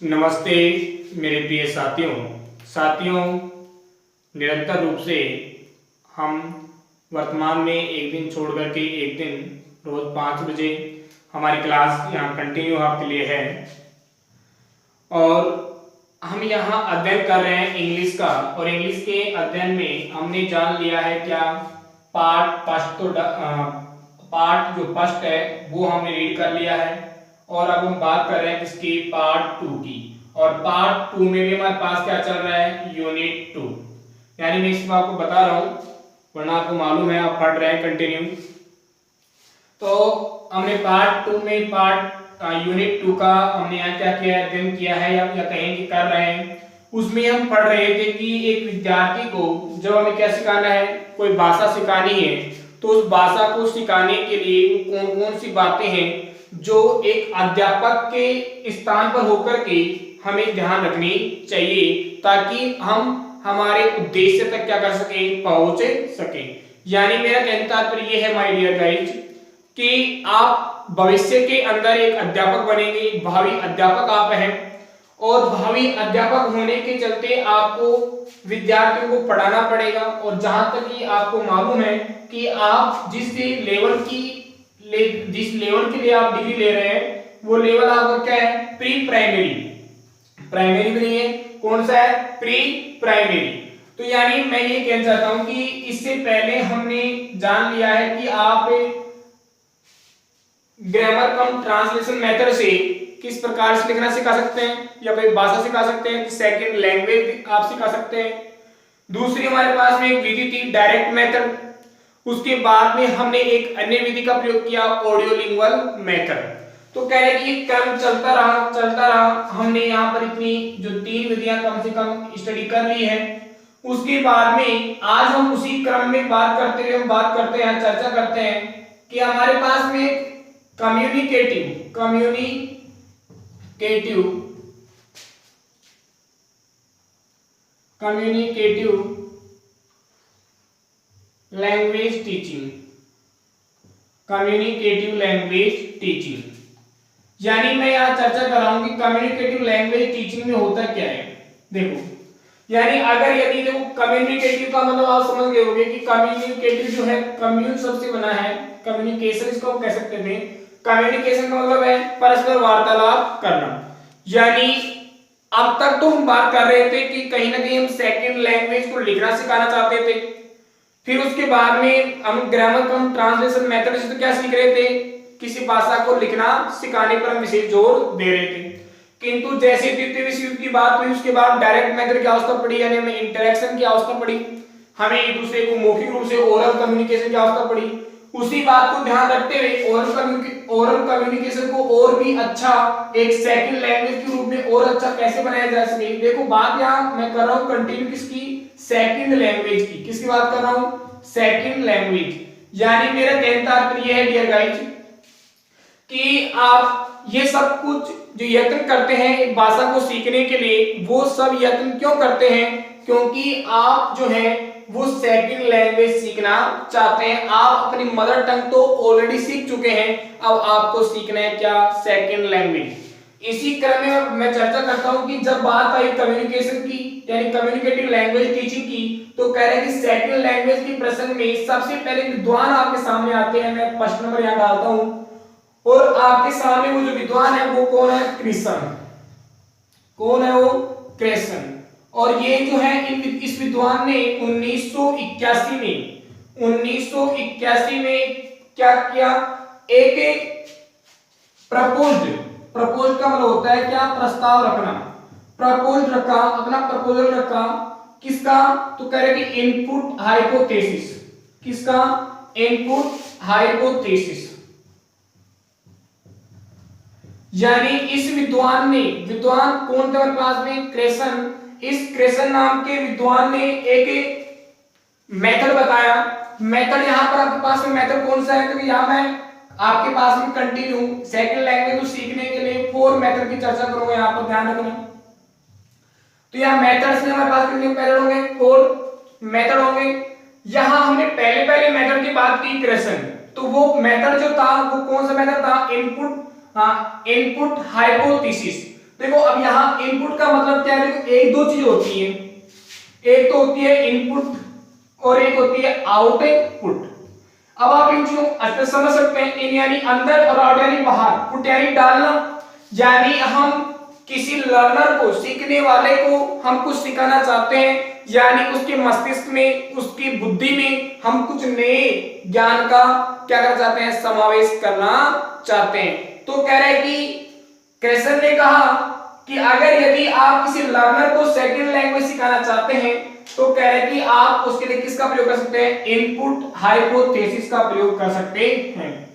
नमस्ते मेरे प्रिय साथियों निरंतर रूप से हम वर्तमान में एक दिन छोड़ करके एक दिन रोज 5 बजे हमारी क्लास यहाँ कंटिन्यू आपके लिए है और हम यहाँ अध्ययन कर रहे हैं इंग्लिश का। और इंग्लिश के अध्ययन में हमने जान लिया है क्या पार्ट जो फर्स्ट है वो हमने रीड कर लिया है और अब हम बात कर रहे हैं किसकी, पार्ट 2 की। और पार्ट 2 में भी हमारे पास क्या चल रहा है, यूनिट 2। यानी मैं इसमें आपको बता रहा हूँ वरना आपको मालूम है आप पढ़ रहे हैं कंटिन्यू। तो हमने पार्ट 2 में यूनिट 2 का हमने यहाँ क्या किया, अध्ययन किया है या कहें कि कर रहे हैं। उसमें हम पढ़ रहे थे कि एक विद्यार्थी को जब हमें क्या सिखाना है, कोई भाषा सिखानी है तो उस भाषा को सिखाने के लिए कौन कौन सी बातें हैं जो एक अध्यापक के स्थान पर होकर के हमें ध्यान रखनी चाहिए ताकि हम हमारे उद्देश्य तक क्या कर सके, पहुंच सके। यानी मेरा कहने का तात्पर्य यह है माय डियर गाइज कि आप भविष्य के अंदर एक अध्यापक बनेंगे, भावी अध्यापक आप हैं और भावी अध्यापक होने के चलते आपको विद्यार्थियों को पढ़ाना पड़ेगा। और जहां तक कि आपको मालूम है कि आप जिस लेवल के लिए आप डिग्री ले रहे हैं वो लेवल आपका क्या है, प्री प्राइमरी भी नहीं है, कौन सा है, प्री प्राइमरी। तो यानी मैं ये कहना चाहता हूं कि इससे पहले हमने जान लिया है कि आप ग्रामर कम ट्रांसलेशन मेथड से किस प्रकार से लिखना सिखा सकते हैं या कोई भाषा सिखा सकते हैं, सेकंड लैंग्वेज आप सिखा सकते हैं। दूसरी हमारे पास में एक विधि थी डायरेक्ट मेथड, उसके बाद में हमने एक अन्य विधि का प्रयोग किया ऑडियो लिंगुअल मेथड। तो कह रहे कि क्रम चलता रहा। हमने यहाँ पर इतनी जो 3 विधियां कम से कम स्टडी कर ली है। उसके बाद में आज हम उसी क्रम में बात करते हैं, चर्चा करते हैं कि हमारे पास में कम्युनिकेटिव लैंग्वेज टीचिंग। यानी मैं यहाँ चर्चा कर रहा हूं कि कम्युनिकेटिव लैंग्वेज टीचिंग में होता क्या है। देखो यानी यदि देखो कम्युनिकेटिव का मतलब आप समझ गए होंगे कि कम्युनिकेटिव जो है कम्यून शब्द से बना है, कम्युनिकेशन इसको हम कह सकते थे। कम्युनिकेशन का मतलब है परस्पर वार्तालाप करना। यानी अब तक तो हम बात कर रहे थे कि कहीं ना कहीं हम सेकंड लैंग्वेज को लिखना सिखाना चाहते थे, फिर उसके बाद में हम ग्रामर कम ट्रांसलेशन मेथड से तो क्या सीख रहे थे, किसी भाषा को लिखना सिखाने पर हम विशेष जोर दे रहे थे। किंतु जैसे द्वितीय विश्व युद्ध की बात हुई उसके बाद डायरेक्ट मेथड की आवश्यकता पड़ी, यानी हमें इंटरेक्शन की आवश्यकता पड़ी, हमें एक दूसरे को मौखिक रूप से ओरल कम्युनिकेशन की आवश्यकता पड़ी। उसी बात को ध्यान रखते हुए ओरल कम्युनिकेशन को और भी अच्छा एक सेकंड लैंग्वेज के रूप में और अच्छा कैसे बनाया जा सके। देखो बात यहाँ मैं कर रहा हूँ कंटिन्यू किसकी, सेकंड लैंग्वेज की। किसकी बात कर रहा हूँ, सेकंड लैंग्वेज। यानी मेरा कहने का तात्पर्य यह है डियर गाइज कि आप ये सब कुछ जो यत्न करते हैं एक भाषा को सीखने के लिए, वो सब यत्न क्यों करते हैं, क्योंकि आप जो है वो सेकंड लैंग्वेज सीखना चाहते हैं। आप अपनी मदर टंग तो ऑलरेडी सीख चुके हैं, अब आपको सीखना है क्या, सेकंड लैंग्वेज। इसी क्रम में मैं चर्चा करता हूं कि जब बात आई कम्युनिकेशन की यानी कम्युनिकेटिव लैंग्वेज टीचिंग की, तो कह रहे हैं कि सेकंड लैंग्वेज के प्रसंग में सबसे पहले विद्वान आपके सामने आते हैं। मैं फर्स्ट नंबर यहां डालता हूं और आपके सामने वो जो विद्वान है वो कौन है, क्रिशन। कौन है वो, क्रिशन। और ये जो है इस विद्वान ने 1981 में क्या किया, एक प्रपोज का मतलब होता है क्या, प्रस्ताव रखना, अपना प्रपोजल रखा। किसका, तो कह रहे कि इनपुट हाइपोथेसिस। किसका, इनपुट हाइपोथेसिस। यानी इस विद्वान कौन थे हमारे पास में, क्रेसन। इस क्रेसन नाम के विद्वान ने एक मेथड बताया। मेथड यहां पर आपके पास में मेथड कौन सा है, क्योंकि यहां मैं आपके पास में कंटिन्यू सेकंड लैंग्वेज को सीखने के लिए 4 मेथड की चर्चा करूंगा, यहां पर ध्यान रखना। तो यहां मेथड्स में हमारे पास कितने मेथड होंगे, 4 मेथड होंगे। यहां हमने पहले मेथड की बात की क्रेसन, तो वो मेथड जो था वो कौन सा मेथड था, इनपुट हाइपोथेसिस। देखो अब यहाँ इनपुट का मतलब क्या है, देखो एक दो चीज होती है, एक तो होती है इनपुट और एक होती है आउटपुट। अब आप इन चीजों अच्छे समझ सकते हैं, इन यानी अंदर और आउट यानी बाहर, पुट यानी डालना, यानी हम किसी लर्नर को, सीखने वाले को हम कुछ सिखाना चाहते हैं, यानी उसके मस्तिष्क में, उसकी बुद्धि में हम कुछ नए ज्ञान का क्या करना चाहते हैं, समावेश करना चाहते हैं। तो कह रहे हैं कि क्रेसन ने कहा कि अगर यदि आप किसी लर्नर को सेकंड लैंग्वेज सिखाना चाहते हैं तो कह रहे कि आप उसके लिए किसका प्रयोग कर सकते हैं, इनपुट हाइपोथेसिस का प्रयोग कर सकते हैं।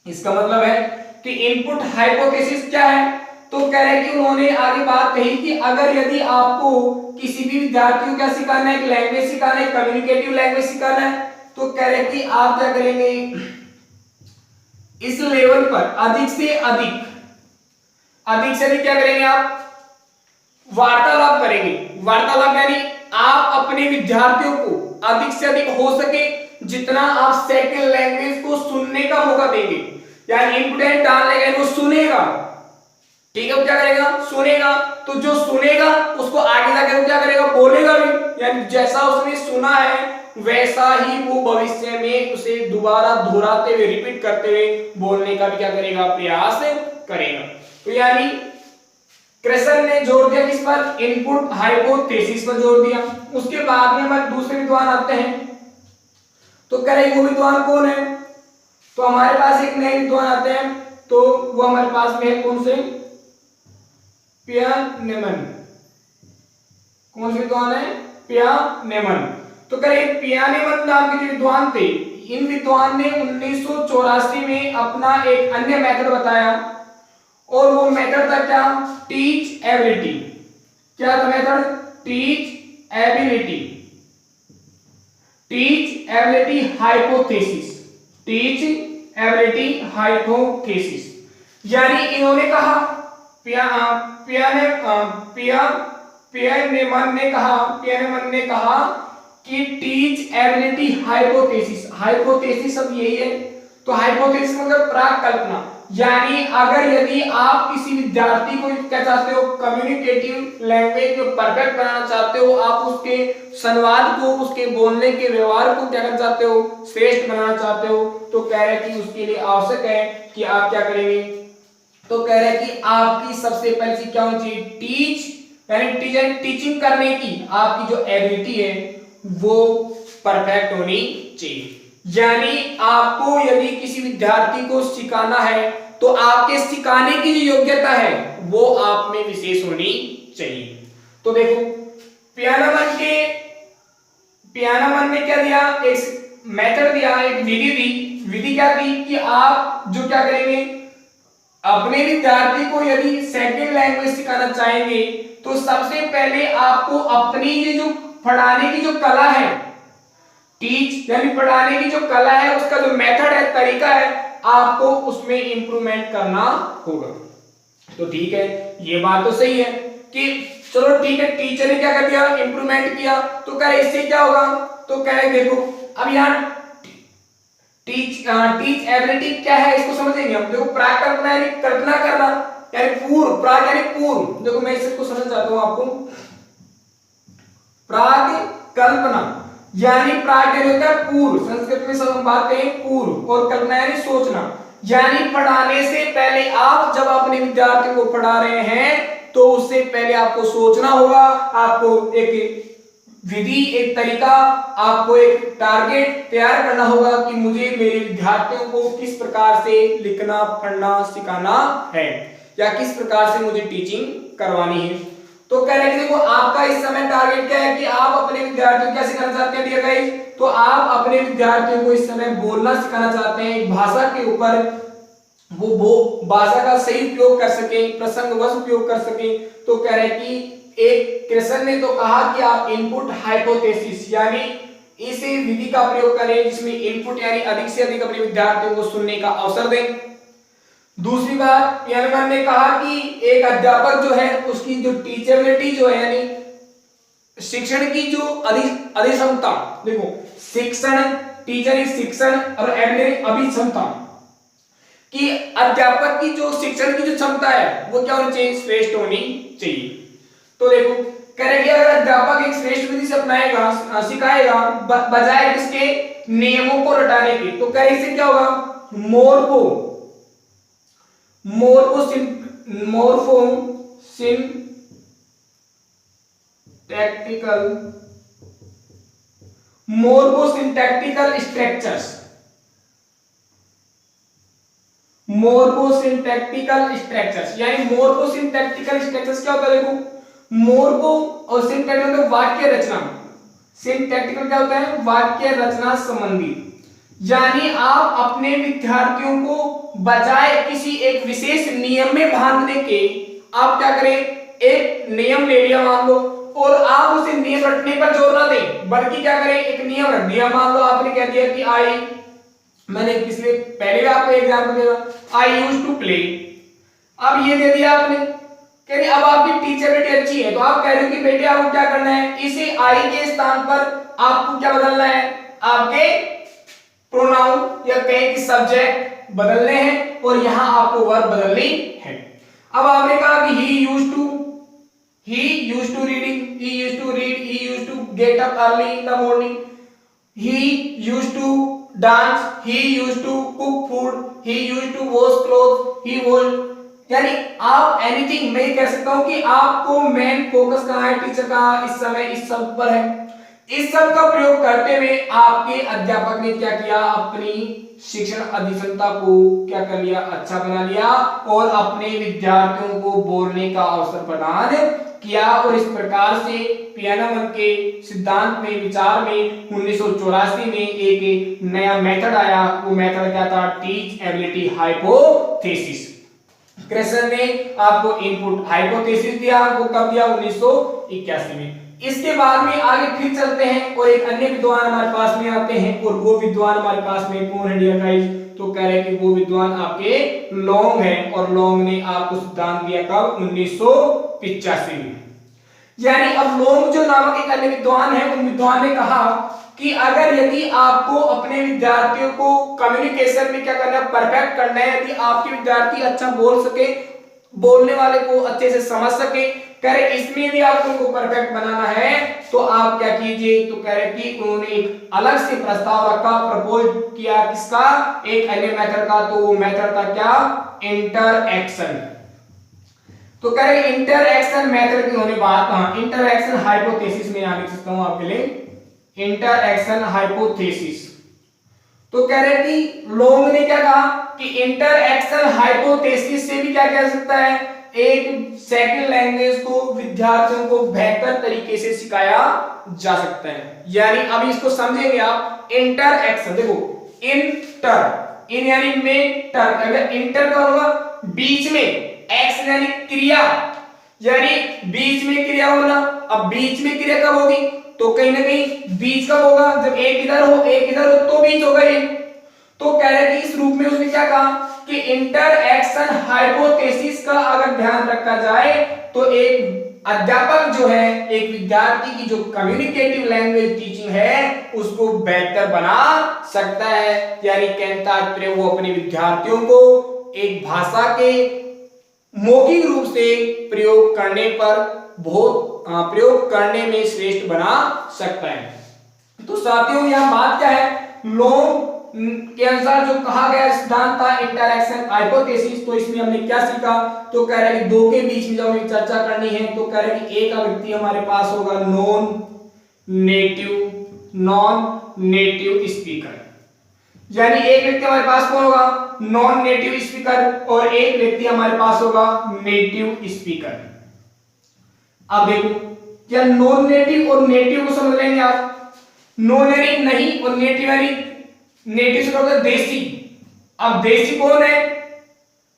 इसका मतलब है कि इनपुट हाइपोथेसिस क्या है, तो कह रहे कि उन्होंने आगे बात कही कि अगर यदि आपको किसी भी विद्यार्थी को क्या सिखाना है, एक लैंग्वेज सिखाना है, कम्युनिकेटिव लैंग्वेज सिखाना है, तो कह रहे कि आप क्या करेंगे, इस लेवल पर अधिक से अधिक क्या करेंगे, आप वार्तालाप करेंगे। वार्तालाप यानी आप अपने विद्यार्थियों को अधिक से अधिक हो सके जितना आप सेकंड लैंग्वेज को सुनने का मौका देंगे, यानी इनपुट डालने का, वो सुनेगा, ठीक है, वो क्या करेगा, सुनेगा, तो जो सुनेगा उसको आगे जाकर वो क्या करेगा, बोलेगा भी, यानी जैसा उसने सुना है वैसा ही वो भविष्य में उसे दोबारा दोहराते हुए, रिपीट करते हुए बोलने का भी क्या करेगा, प्रयास करेगा। तो यानी क्रेसन ने जोर दिया किस पर, इनपुट हाइपोथेसिस पर जोर दिया। उसके बाद में हमारे दूसरे विद्वान आते हैं, तो कह रहे वो विद्वान कौन है, तो हमारे पास एक नए विद्वान आते हैं, तो वो हमारे पास में है कौन से, पियानेमन। कौन से विद्वान है, पियानेमन। तो कह रहे पियानेमन नाम के जो विद्वान थे, इन विद्वान ने 1984 में अपना एक अन्य मेथड बताया, और वो मेथड था क्या, टीच एबिलिटी। क्या था method, teach ability, teach ability hypothesis, teach ability hypothesis. यानी इन्होंने कहा, पियानेमन ने कहा कि टीच एबिलिटी हाइपोथेसिस, हाइपोथेसिस सब यही है, तो हाइपोथेसिस मतलब प्राक कल्पना, यानी अगर यदि आप किसी विद्यार्थी को क्या चाहते हो, कम्युनिकेटिव लैंग्वेज में परफेक्ट बनाना चाहते हो, आप उसके संवाद को, उसके बोलने के व्यवहार को क्या करना चाहते हो, श्रेष्ठ बनाना चाहते हो, तो कह रहे कि उसके लिए आवश्यक है कि आप क्या करेंगे, तो कह रहे कि आपकी सबसे पहली चीज क्या होनी चाहिए, टीच, यानी टीचिंग करने की आपकी जो एबिलिटी है वो परफेक्ट होनी चाहिए। यानी आपको यदि किसी विद्यार्थी को सिखाना है तो आपके सिखाने की जो योग्यता है वो आप में विशेष होनी चाहिए। तो देखो पियानेमन ने क्या दिया, एक मेथड दिया, एक विधि दी। विधि क्या थी कि आप जो क्या करेंगे, अपने विद्यार्थी को यदि सेकंड लैंग्वेज सिखाना चाहेंगे तो सबसे पहले आपको अपनी ये जो पढ़ाने की जो कला है, टीच यानी पढ़ाने की जो कला है, उसका जो मेथड है, तरीका है, आपको उसमें इंप्रूवमेंट करना होगा। तो ठीक है, ये बात तो सही है कि चलो ठीक है, टीचर ने क्या कर दिया, इंप्रूवमेंट किया, तो कह रहे इससे क्या होगा, तो कह रहे देखो अब यहाँ टीच एबिलिटी क्या है इसको समझेंगे हम। देखो प्राक कल्पना यानी कल्पना करना, यानी पूर्व, प्राक यानी पूर्व। देखो मैं इसको समझ चाहता हूं आपको, प्राक कल्पना यानी प्राक यानी होता है पूर्व, संस्कृत में सब हम बात करें पूर्व, और कल्पना यानी सोचना, यानी पढ़ाने से पहले आप जब अपने विद्यार्थियों को पढ़ा रहे हैं तो उससे पहले आपको सोचना होगा, आपको एक विधि, एक तरीका, आपको एक टारगेट तैयार करना होगा कि मुझे मेरे विद्यार्थियों को किस प्रकार से लिखना पढ़ना सिखाना है, या किस प्रकार से मुझे टीचिंग करवानी है। तो कह रहे हैं देखो आपका इस समय टारगेट क्या है कि आप अपने विद्यार्थियों को क्या सिखाना चाहते हैं डियर गाइस, तो आप अपने विद्यार्थियों को इस समय बोलना सिखाना चाहते हैं, एक भाषा के ऊपर वो भाषा का सही उपयोग कर सके, प्रसंगवश उपयोग कर सके। तो कह रहे हैं कि एक क्रेसन ने तो कहा कि आप इनपुट हाइपोथेसिस यानी इस विधि का प्रयोग करें जिसमें इनपुट यानी अधिक से अधिक अपने विद्यार्थियों को सुनने का अवसर दें। दूसरी बात पियानेमन ने कहा कि एक अध्यापक जो है उसकी जो टीचेबिलिटी जो है यानी शिक्षण की जो अधिक्षमता, देखो शिक्षण, टीचर शिक्षण और अभिक्षमता, कि अध्यापक की जो शिक्षण की जो क्षमता है वो क्या होनी चाहिए, श्रेष्ठ होनी चाहिए। तो देखो करेंगे अगर अध्यापक एक श्रेष्ठ विधि से अपनाएगा सिखाएगा बजाय किसके, नियमों को रटाने के, तो क्या इससे क्या होगा, मोरफो मोर्फोसिंटैक्टिकल स्ट्रक्चर्स यानी मोर्फोसिंटैक्टिकल स्ट्रक्चर्स क्या होता है, देखो मोर्फो और सिंटैक्टिकल मतलब वाक्य रचना, सिंटैक्टिकल क्या होता है, वाक्य रचना संबंधी, यानी आप अपने विद्यार्थियों को बजाय किसी एक विशेष नियम में बांधने के आप क्या करें, एक नियम ले लिया मान लो और आप उसे नियम रटने पर जोर ना दें, बल्कि क्या करें, एक नियम रख दिया। मान लो आपने कह दिया कि मैंने पिछले पहले भी आपको एग्जांपल दिया, आई यूज्ड टू प्ले, अब ये दे दिया आपने, कह रही अब आपकी टीचर बेटी अच्छी है, तो आप कह रहे हो कि बेटे आपको क्या करना है, इसे आई के स्थान पर आपको क्या बदलना है, आपके प्रोनाउन या कहें कि सब्जेक्ट बदलने हैं और यहां आपको वर्ब बदलनी है। अब आपने कहा कि he used to reading, he used to read, he used to get up early in the morning, he used to dance, he used to cook food, he used to wash clothes, he washed, यानी आप anything मैं कह सकता हूं कि आपको main focus कहां है, टीचर का इस समय इस सब पर है। इस सब का प्रयोग करते हुए आपके अध्यापक ने क्या किया, अपनी शिक्षण अधिक्षमता को क्या कर लिया, अच्छा बना लिया और अपने विद्यार्थियों को बोलने का अवसर प्रदान किया। और इस प्रकार से पियानो के सिद्धांत में विचार में 1984 में एक नया मेथड आया, वो मेथड क्या था, टीच एबिलिटी हाइपोथेसिस। कृष्ण ने आपको इनपुट हाइपोथेसिस दिया, वो कब दिया, 1981 में। इसके बाद में आगे फिर चलते हैं और एक अन्य विद्वान हमारे पास में आते हैं और वो विद्वान हमारे पास में कौन है डियर गाइस, तो कह रहे हैं कि वो विद्वान आपके लॉन्ग है और लॉन्ग ने आपको सिद्धांत दिया कब, 1985 में। यानी अब लॉन्ग जो नामक एक अन्य विद्वान है, उन विद्वान ने कहा कि अगर यदि आपको अपने विद्यार्थियों को कम्युनिकेशन में क्या करना है, परफेक्ट करना है, यदि आपके विद्यार्थी अच्छा बोल सके, बोलने वाले को अच्छे से समझ सके, कह रहे इसमें भी आपको उनको परफेक्ट बनाना है, तो आप क्या कीजिए, तो कह रहे कि उन्होंने एक अलग से प्रस्ताव रखा, प्रपोज किया किसका, एक अन्य मेथड का, तो वो मेथड था क्या, इंटरएक्शन। तो कह रहे इंटरएक्शन मेथड की उन्होंने बात कहा, इंटरएक्शन हाइपोथेसिस में यहां लिख सकता हूं आपके लिए, इंटरएक्शन हाइपोथेसिस। तो कह रहे कि लोग ने क्या कहा कि इंटरएक्शन हाइपोथेसिस से भी क्या कह सकता है, एक सेकंड लैंग्वेज को विद्यार्थियों को बेहतर तरीके से सिखाया जा सकता है। यानी अब इसको समझेंगे आप, इंटरएक्शन देखो, इंटर इन यानी में, टर अगर इंटर का होगा बीच में, एक्स यानी क्रिया, यानी बीच में क्रिया होना। अब बीच में क्रिया कब होगी, तो कहीं ना कहीं बीच कब होगा, जब एक इधर हो एक इधर हो तो बीच होगा ये। तो कह रहे कि इस रूप में उसने क्या कहा कि इंटरएक्शन हाइपोथेसिस का अगर ध्यान रखा जाए तो एक अध्यापक जो है एक विद्यार्थी की जो कम्युनिकेटिव लैंग्वेज टीचिंग है उसको बेहतर बना सकता है। यानी कहता वो अपने विद्यार्थियों को एक भाषा के मौखिक रूप से प्रयोग करने पर प्रयोग करने में श्रेष्ठ बना सकता है। तो साथियों यह बात क्या है, लोग के अनुसार जो कहा गया सिद्धांत था इंटरएक्शन हाइपोथेसिस, तो इसमें हमने क्या सीखा, तो कह रहे कि दो के बीच में जब हमें चर्चा करनी है तो कह रहे कि एक व्यक्ति हमारे पास होगा नॉन नेटिव स्पीकर, यानी एक व्यक्ति हमारे पास कौन होगा, नॉन नेटिव स्पीकर, और एक व्यक्ति हमारे पास होगा नेटिव स्पीकर। अब देखो क्या नॉन नेटिव और नेटिव को समझ लेंगे आप, नॉन यानी नहीं और नेटिव यानी नेटिव से होगा देसी। अब देसी कौन है,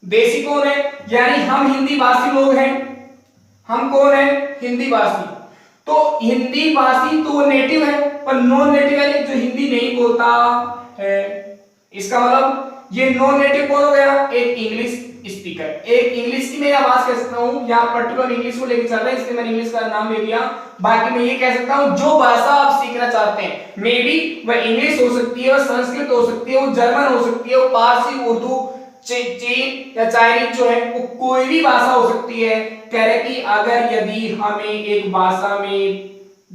देसी कौन है, यानी हम हिंदी भाषी लोग हैं, हम कौन है, हिंदी भाषी। तो हिंदी भाषी तो नेटिव है, पर नॉन नेटिव यानी जो हिंदी नहीं बोलता है। इसका मतलब ये नॉन नेटिव कौन हो गया, एक इंग्लिश स्पीकर। एक इंग्लिश की मैं आवाज कह सकता हूं, यहाँ पर्टिकुलर इंग्लिश को लेकर चल रहा है इसलिए मैंने इंग्लिश का नाम ले लिया। बाकी मैं ये कह सकता हूं जो भाषा आप सीखना चाहते हैं, मे बी वह इंग्लिश हो सकती है, वह संस्कृत हो सकती है, वो जर्मन हो सकती है, वो पारसी, उर्दू, चीन या चाइनीज जो है वो कोई भी भाषा हो सकती है। कह रहे कि अगर यदि हमें एक भाषा में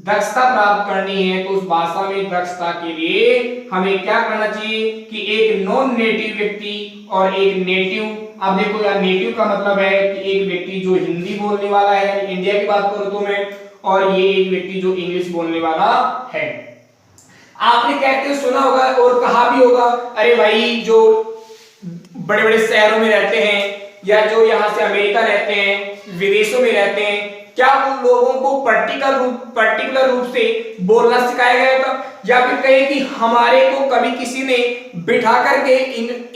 दक्षता प्राप्त करनी है तो उस भाषा में दक्षता के लिए हमें क्या करना चाहिए कि एक नॉन नेटिव व्यक्ति और एक नेटिव, अब देखो यार नेटिव का मतलब है कि एक व्यक्ति जो हिंदी बोलने वाला है, इंडिया की बात करूं तो मैं, और ये एक व्यक्ति जो इंग्लिश बोलने वाला है। आपने कहते सुना होगा और कहा भी होगा, अरे भाई जो बड़े बड़े शहरों में रहते हैं या जो यहाँ से अमेरिका रहते हैं, विदेशों में रहते हैं, क्या उन लोगों को पर्टिकुलर रूप से बोलना सिखाया गया था, या फिर कहे कि हमारे को कभी किसी ने बिठा करके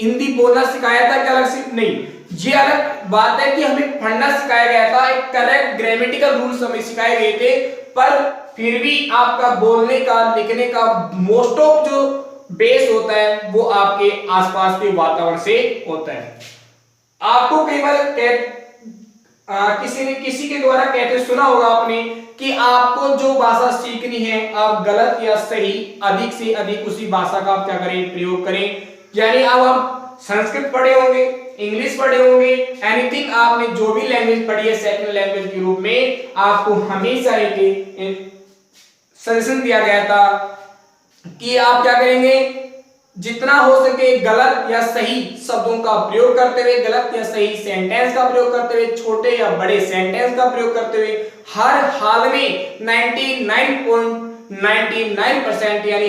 हिंदी बोलना सिखाया था? क्या अलग से नहीं, ये अलग बात है कि हमें पढ़ना सिखाया गया था, एक करेक्ट ग्रामेटिकल रूल्स हमें सिखाए गए थे, पर फिर भी आपका बोलने का लिखने का मोस्ट ऑफ जो बेस होता है वो आपके आसपास के वातावरण से होता है। आपको कई बार किसी के द्वारा कहते सुना होगा आपने कि आपको जो भाषा सीखनी है आप गलत या सही अधिक से अधिक उसी भाषा का आप क्या करें, प्रयोग करें। यानी अब आप संस्कृत पढ़े होंगे, इंग्लिश पढ़े होंगे, एनीथिंग आपने जो भी लैंग्वेज पढ़ी है सेकंड लैंग्वेज के रूप में, आपको हमेशा एक सजेशन दिया गया था कि आप क्या करेंगे, जितना हो सके गलत या सही शब्दों का प्रयोग करते हुए, गलत या सही सेंटेंस का प्रयोग करते हुए, छोटे या बड़े सेंटेंस का प्रयोग करते हुए हर हाल में 99.99% यानी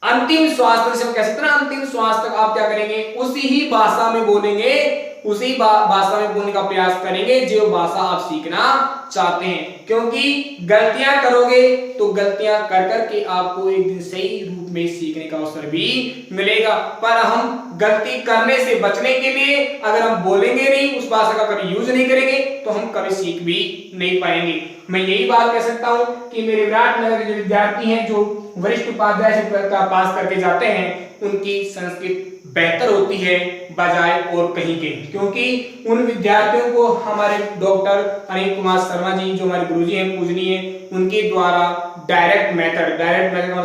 अंतिम श्वास तक से हम कह सकते हैं ना, अंतिम श्वास तक आप क्या करेंगे, उसी ही भाषा में बोलेंगे, उसी भाषा में बोलने का प्रयास करेंगे जो भाषा आप सीखना चाहते हैं। क्योंकि गलतियां करोगे तो गलतियां कर करके आपको एक दिन सही रूप में सीखने का अवसर भी मिलेगा, पर हम गलती करने से बचने के लिए अगर हम बोलेंगे नहीं, उस भाषा का कभी यूज नहीं करेंगे तो हम कभी सीख भी नहीं पाएंगे। मैं यही बात कह सकता हूं कि मेरे विराटनगर के जो विद्यार्थी हैं जो वरिष्ठ उपाध्याय से पास करके जाते हैं, उनकी संस्कृत बेहतर होती है बजाय और कहीं के, क्योंकि उन विद्यार्थियों को हमारे डॉक्टर अनिल कुमार शर्मा जी जो हमारे गुरुजी हैं पूजनीय, उनके द्वारा डायरेक्ट मेथड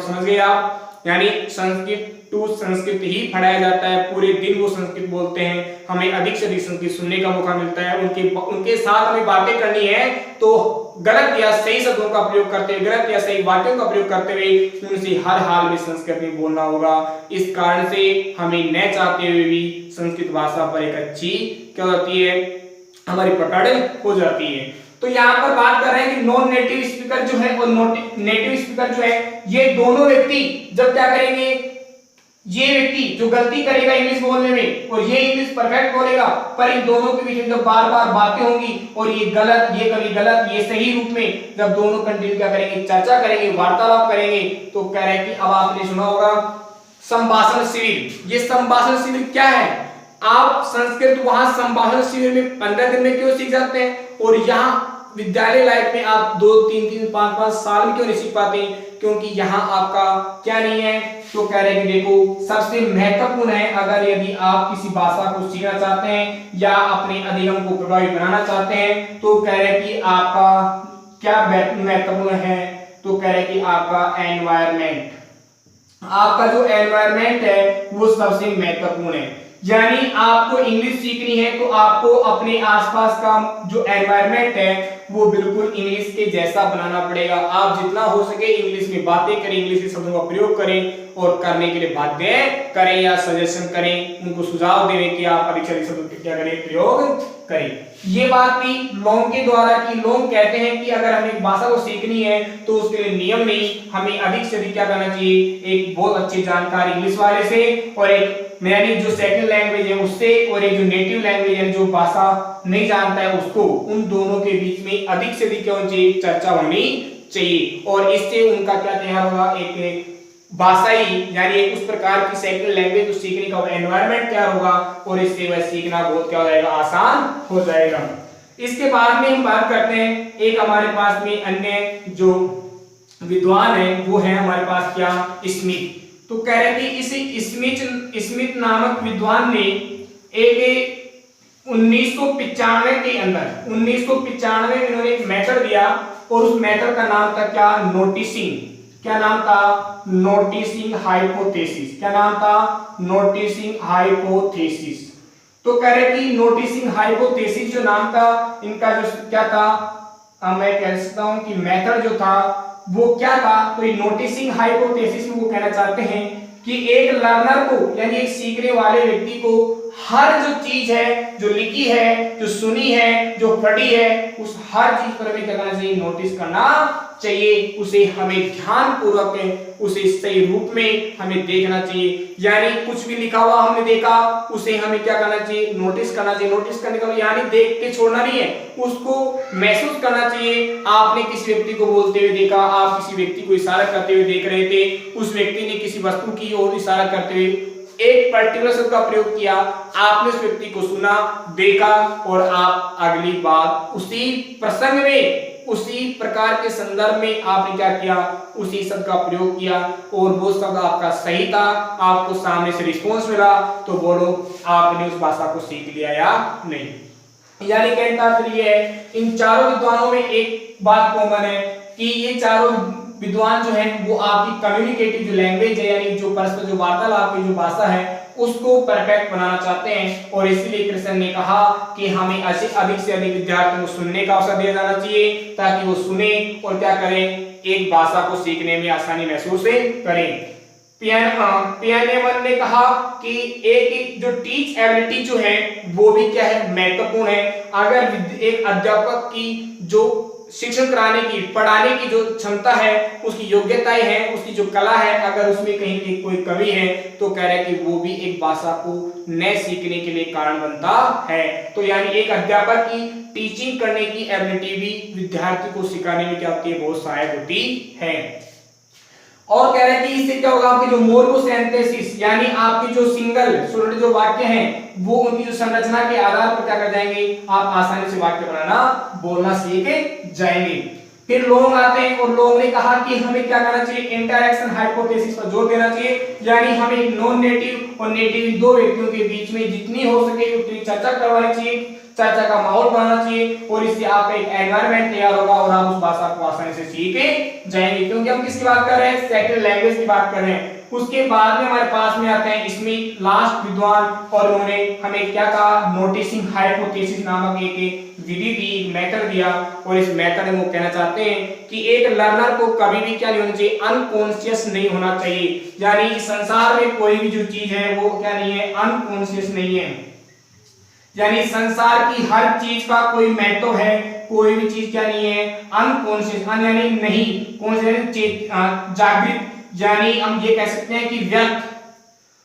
समझ गए आप, यानी संस्कृत टू संस्कृत ही पढ़ाया जाता है। पूरे दिन वो संस्कृत बोलते हैं, हमें अधिक से अधिक संस्कृत सुनने का मौका मिलता है। उनके साथ हमें बातें करनी है तो गलत या सही शब्दों का प्रयोग करते हुए, गलत या सही वाक्यों का प्रयोग करते हुए उनसे हर हाल में संस्कृत में बोलना होगा। इस कारण से हमें न चाहते हुए भी संस्कृत भाषा पर एक अच्छी क्या होती है, हमारी पकड़ हो जाती है। तो यहाँ पर बात कर रहे हैं कि नॉन नेटिव स्पीकर जो है और नेटिव स्पीकर जो है, ये दोनों व्यक्ति जब क्या करेंगे, ये व्यक्ति जो गलती करेगा इंग्लिश बोलने में और ये इंग्लिश परफेक्ट बोलेगा, पर इन दोनों के बीच में जब बार बार बातें होंगी और ये गलत, ये कभी गलत, ये सही रूप में जब दोनों कंटिन्यू क्या करेंगे, चर्चा करेंगे, वार्तालाप करेंगे, तो कह रहे हैं कि अब आपने सुना होगा संभाषण शिविर। ये संभाषण शिविर क्या है, आप संस्कृत वहां संभाषण शिविर में 15 दिन में क्यों सीख जाते हैं और यहाँ विद्यालय लाइफ में आप 2, 3, 5 साल में क्यों नहीं सीख पाते? क्योंकि यहाँ आपका क्या नहीं है। तो कह रहे हैं कि देखो सबसे महत्वपूर्ण है, अगर यदि आप किसी भाषा को सीखना चाहते हैं या अपने अधिगम को प्रभावी बनाना चाहते हैं, तो कह रहे हैं कि आपका क्या महत्वपूर्ण है, तो कह रहे हैं कि आपका एनवायरनमेंट, आपका जो एनवायरनमेंट है वो सबसे महत्वपूर्ण है। यानी आपको इंग्लिश सीखनी है तो आपको अपने आसपास का जो एनवायरनमेंट है वो बिल्कुल इंग्लिश के जैसा बनाना पड़ेगा। आप जितना हो सके इंग्लिश में बातें करें, इंग्लिश के शब्दों का प्रयोग करें और करने के लिए बाध्य करें या सजेशन करें, उनको सुझाव दें कि आप अधिक से अधिक शब्दों का क्या करें, प्रयोग करें। ये बात भी लोंग के द्वारा की लोंग कहते हैं कि अगर हमें एक भाषा को सीखनी है तो उसके लिए नियम नहीं, हमें अधिक से अधिक क्या करना चाहिए, एक बहुत अच्छी जानकारी इंग्लिश वाले से और एक यानी जो सेकंड लैंग्वेज है उससे और एक जो नेटिव लैंग्वेज है जो भाषा नहीं जानता है उसको, उन दोनों के बीच में अधिक से अधिक क्या होनी चाहिए, चर्चा होनी चाहिए। और इससे उनका क्या तैयार होगा, एक भाषाई यानी उस प्रकार की सेकंड लैंग्वेज सीखने का एनवायरनमेंट क्या होगा और इससे वह सीखना बहुत क्या हो जाएगा, आसान हो जाएगा। इसके बाद में हम बात करते हैं एक हमारे पास में अन्य जो विद्वान है वो है हमारे पास क्या, स्मिथ। तो कह रहे थे इस स्मिथ नामक विद्वान ने एक 1995 के अंदर 1995 में इन्होंने एक मेथड दिया और उस मेथड का नाम था क्या, नोटिसिंग। क्या नाम था? Noticing hypothesis. क्या नाम था? Noticing hypothesis. तो कह रहे कि नोटिसिंग हाइपोथेसिस जो नाम था इनका, जो क्या था, मैं कह सकता हूं कि मेथड जो था वो क्या था? तो ये नोटिसिंग हाइपोथेसिस में वो कहना चाहते हैं कि एक लर्नर को, यानी एक सीखने वाले व्यक्ति को हर जो चीज है, जो लिखी है, जो सुनी है, जो पढ़ी है, उस हर चीज पर हमें क्या करना चाहिए? नोटिस करना चाहिए। उसे हमें ध्यान पूर्वक उसे सही रूप में हमें देखना चाहिए। यानी कुछ भी लिखा हुआ हमने देखा, उसे हमें क्या करना चाहिए? नोटिस करना चाहिए। नोटिस करने का यानी देख के छोड़ना नहीं है, उसको महसूस करना चाहिए। आपने किसी व्यक्ति को बोलते हुए देखा, आप किसी व्यक्ति को इशारा करते हुए देख रहे थे, उस व्यक्ति ने किसी वस्तु की ओर इशारा करते हुए एक पर्टिकुलर शब्द का प्रयोग किया, आपने उस व्यक्ति को सुना, देखा, और आप अगली बार उसी प्रसंग में, उसी प्रकार के संदर्भ में आपने क्या किया? उसी शब्द का प्रयोग किया, और वो शब्द आपका सही था, आपको सामने से रिस्पॉन्स मिला, तो बोलो आपने उस भाषा को सीख लिया या नहीं। यानी कहने का तात्पर्य है, इन चारों विद्वानों में एक बात कॉमन है कि ये चारों विद्वान जो हैं वो आपकी कम्युनिकेटिव जो लैंग्वेज है, यानी जो परस्पर जो वार्तालाप की जो भाषा है उसको परफेक्ट बनाना चाहते हैं। और इसीलिए कृष्ण ने कहा कि हमें अधिक से अधिक विद्यार्थियों को सुनने का अवसर दिया जाना चाहिए, ताकि वो सुने और क्या करें? एक भाषा को सीखने में आसानी महसूस करें। पियानेमन ने कहा कि एक जो टीच एबिलिटी जो है वो भी क्या है? महत्वपूर्ण है। अगर एक अध्यापक की जो शिक्षण कराने की, पढ़ाने की जो क्षमता है, उसकी योग्यताएं हैं, उसकी जो कला है, अगर उसमें कहीं कोई कमी है, तो कह रहे हैं कि वो भी एक भाषा को न सीखने के लिए कारण बनता है। तो यानी एक अध्यापक की टीचिंग करने की एबिलिटी भी विद्यार्थी को सिखाने में क्या होती है? बहुत सहायक होती है। और कह रहे हैं कि इससे क्या होगा? आपकी जो मोर्फोसिंथेसिस, यानी आपकी जो सिंगल सोलिड जो वाक्य हैं, वो उनकी जो संरचना के आधार पर क्या कर जाएंगे? आप आसानी से वाक्य बनाना, बोलना सीख जाएंगे। फिर लोग आते हैं, और लोगों ने कहा कि हमें क्या करना चाहिए? इंटरैक्शन हाइपोथेसिस पर जोर देना चाहिए। यानी हमें नॉन नेटिव और नेटिव दो व्यक्तियों के बीच में जितनी हो सके उतनी चर्चा करवानी चाहिए, चर्चा का माहौल बनाना चाहिए, और इससे आपका एक एनवायरनमेंट तैयार होगा और आप उस भाषा को आसानी से सीख जाएंगे। क्योंकि हम किसकी बात कर रहे हैं? सेकंड लैंग्वेज की बात कर रहे हैं। उसके बाद में हमारे पास में आते हैं इसमें लास्ट विद्वान, और उन्होंने हमें क्या कहा? नोटिसिंग हाइपोथेसिस नामक एक विधि दी, मेथड दिया, और इस मेथड में वो कहना चाहते हैं कि एक लर्नर को कभी भी क्या नहीं होना चाहिए? अनकॉन्शियस नहीं होना चाहिए। यानी संसार में कोई भी जो चीज है वो क्या नहीं है? अनकॉन्शियस नहीं है। यानी संसार की हर चीज का कोई महत्व है, कोई भी चीज क्या नहीं है? अनकॉन्शियस, यानी नहीं कॉन्शियस, जागृत, यानी हम ये कह सकते हैं कि व्यक्त।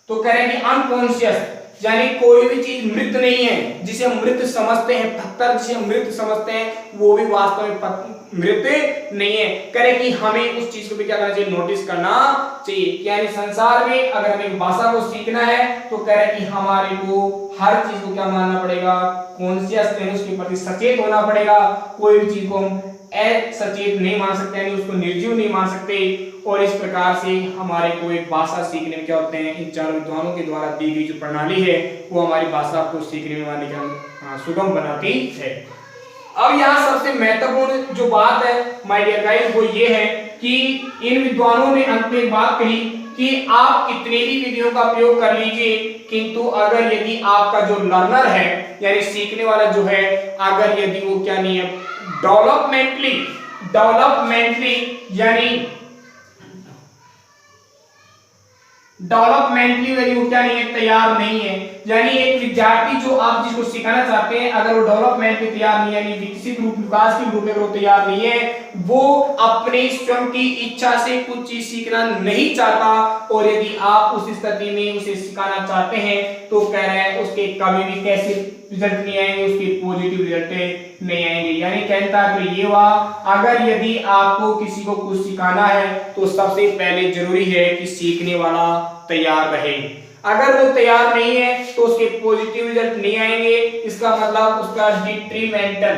तो कह रहे हैं कि अनकॉन्शियस, यानी कोई भी चीज मृत नहीं है। जिसे हम मृत समझते हैं, पत्थर जिसे हम मृत समझते हैं, वो भी वास्तव में मृत नहीं है। कह रहे कि हमें उस चीज को भी क्या करना चाहिए? नोटिस करना चाहिए। यानी संसार में अगर हमें भाषा को सीखना है, तो कह रहे कि हमारे को हर चीज को क्या मानना पड़ेगा? कॉन्शियस, यानी उसके प्रति सचेत होना पड़ेगा। कोई भी चीज को हम असचेत नहीं मान सकते, यानी उसको निर्जीव नहीं मान सकते। और इस प्रकार से हमारे को एक भाषा सीखने में क्या होते हैं? इन चारों विद्वानों के द्वारा दी गई जो प्रणाली है वो हमारी भाषा को सीखने में हमारी क्या सुगम बनाती है। अब यहाँ सबसे महत्वपूर्ण जो बात है माय डियर गाइस, वो ये है कि इन विद्वानों ने अंत में एक बात कही कि आप कितने भी विधियों का प्रयोग कर लीजिए, किंतु अगर यदि आपका जो लर्नर है, यानी सीखने वाला जो है, अगर यदि वो क्या नहीं है? डेवलपमेंटली यदि वो क्या नहीं है? तैयार नहीं है। यानी एक विद्यार्थी जो आप जिसको सिखाना चाहते हैं, अगर वो डेवलपमेंट के तैयार नहीं है, यानी विकसित रूप, विकास के रूप में वो तैयार नहीं है, वो अपने स्वयं की इच्छा से कुछ चीज सीखना नहीं चाहता, और यदि आप उस स्थिति में उसे सिखाना चाहते हैं, तो कह रहे हैं उसके कभी भी कैसे रिजल्ट नहीं आएंगे? उसके पॉजिटिव रिजल्ट नहीं आएंगे। यानी कहता है तो ये हुआ, अगर यदि आपको किसी को कुछ सिखाना है, तो सबसे पहले जरूरी है कि सीखने वाला तैयार रहे। अगर वो तैयार नहीं है, तो उसके पॉजिटिव रिजल्ट नहीं आएंगे। इसका मतलब उसका डिट्रीमेंटल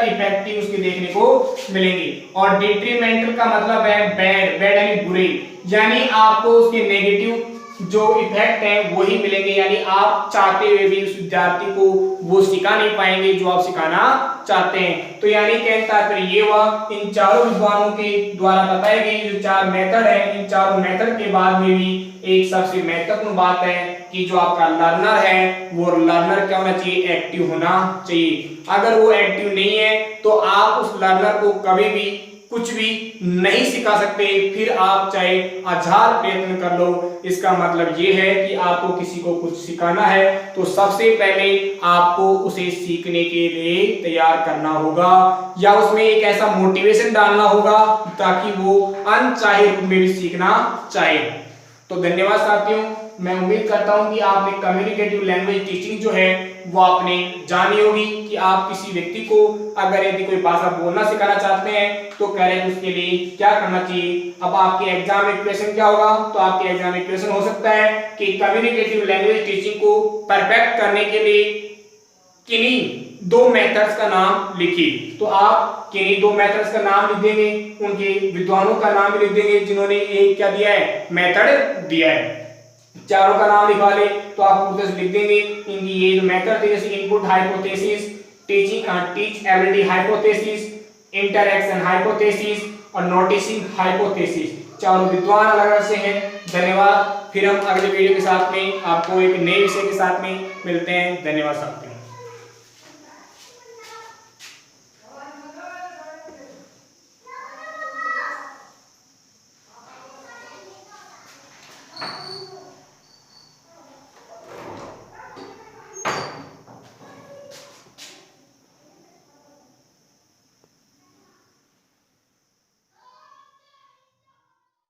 इफेक्ट उसके देखने को मिलेंगे। और डिट्रीमेंटल का मतलब है बैड यानी बुरे, यानी आपको उसके नेगेटिव जो इफेक्ट है वही मिलेंगे, यानी आप चाहते हुए भी उस विद्यार्थी को वो सिखा नहीं पाएंगे जो आप सिखाना चाहते हैं। तो यानी कहने का तात्पर्य ये हुआ, इन चारों विद्वानों के द्वारा बताए गए जो 4 मेथड है, इन चारों मेथड के बाद में भी एक सबसे महत्वपूर्ण बात है कि जो आपका लर्नर है वो लर्नर क्या होना चाहिए, एक्टिव होना चाहिए। अगर वो एक्टिव नहीं है तो आप उस लर्नर को कभी भी कुछ भी नहीं सिखा सकते, फिर आप चाहे 1000 प्रयत्न कर लो। इसका मतलब ये है कि आपको किसी को कुछ सिखाना है तो सबसे पहले आपको उसे सीखने के लिए तैयार करना होगा, या उसमें एक ऐसा मोटिवेशन डालना होगा ताकि वो अनचाहे रूप में भी सीखना चाहे। तो धन्यवाद साथियों, मैं उम्मीद करता हूं कि आपने कम्युनिकेटिव लैंग्वेज टीचिंग जो है वो आपने जानी होगी कि आप किसी व्यक्ति को अगर यदि कोई भाषा बोलना सिखाना चाहते हैं तो करेक्ट उसके लिए क्या करना चाहिए। अब आपके एग्जाम में क्वेश्चन क्या होगा, तो आपके एग्जाम में क्वेश्चन हो सकता है कि कम्युनिकेटिव लैंग्वेज टीचिंग को परफेक्ट करने के लिए किन्हीं 2 मेथड्स का नाम लिखिए। तो आप किन्हीं 2 मेथड्स का नाम लिख देंगे, उनके विद्वानों का नाम भी लिख देंगे जिन्होंने एक क्या दिया है, मेथड दिया है। चारों का नाम लिखवा ले तो आप उधर से लिख देंगे इनकी ये जो मेथड थे, जैसे input hypothesis, teach ability hypothesis, interaction hypothesis और नोटिसिंग हाइपोथेसिस। चारों विद्वान अलग अलग से हैं। धन्यवाद। फिर हम अगले वीडियो के साथ में आपको एक नए विषय के साथ में मिलते हैं। धन्यवाद साथियों।